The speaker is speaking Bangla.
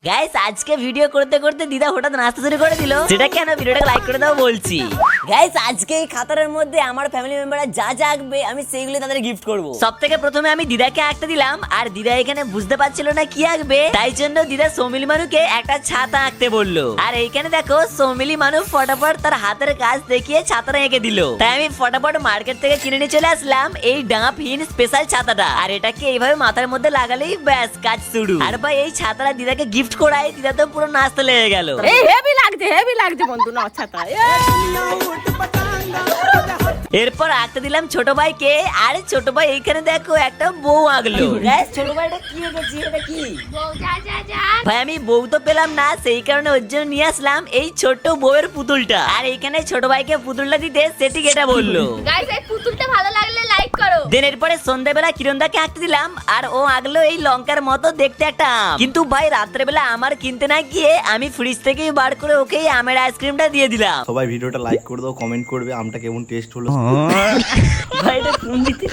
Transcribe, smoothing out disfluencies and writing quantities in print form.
গাইস আজকে ভিডিও করতে করতে দিদা হঠাৎ নাচতে শুরু করে দিল, সেটা কেন ভিডিওটাকে লাইক করে দাও বলছি। গাইস আজকে এই খাতারের মধ্যে আমার ফ্যামিলি মেম্বাররা যা যা আঁকবে আমি সেইগুলো তাদের গিফট করব। সবথেকে প্রথমে আমি দিদাকে আঁকতে দিলাম, আর দিদা এখানে বুঝতে পারছিল না কি আঁকবে, তাই জন্য দিদা সৌমিলি মানুকে একটা ছাতা আঁকতে বললো। আর এইখানে দেখো সৌমিলি মানু ফটাফট তার হাতের কাজ দেখিয়ে ছাতাটা এঁকে দিল। তাই আমি ফটাফট মার্কেট থেকে কিনে নিয়ে চলে আসলাম এই ডাঙাফিন স্পেশাল ছাতাটা, আর এটাকে এইভাবে মাথার মধ্যে লাগালেই ব্যাস কাজ শুরু। আর ভাই এই ছাতাটা দিদাকে গিফট করাই দিদা তো পুরো নাচতে লেগে গেল। এই হেভি লাগছে বন্ধু না ছাতা। এরপর আঁকতে দিলাম ছোট ভাইকে, আরে ছোট ভাই এইখানে দেখো একটা বউ আঁকলো। গাইস ছোট ভাইটা কি এঁকেছি, এটা কি? ভাই আমি বউ তো পেলাম না, সেই কারণে ওর জন্য নিয়ে আসলাম এই ছোট বউয়ের পুতুলটা। আর এইখানে ছোট ভাইকে পুতুলটা দিতে সেটি এটা বললো। গাইস এই পুতুলটা ভালো লাগলে লাইক করো। দেন এরপরে সন্ধ্যাবেলা কিরণদাকে আঁকতে দিলাম, আর ও আঁকলো এই লঙ্কার মতো দেখতে একটা আম। কিন্তু ভাই রাত্রেবেলা আমার কিনতে না গিয়ে আমি ফ্রিজ থেকেই বার করে ওকে এই আমের আইসক্রিমটা দিয়ে দিলাম। সবাই ভিডিওটা লাইক করে দাও, কমেন্ট করবে আমটা কেমন টেস্ট হলো। ভাই এটা কোন দিতে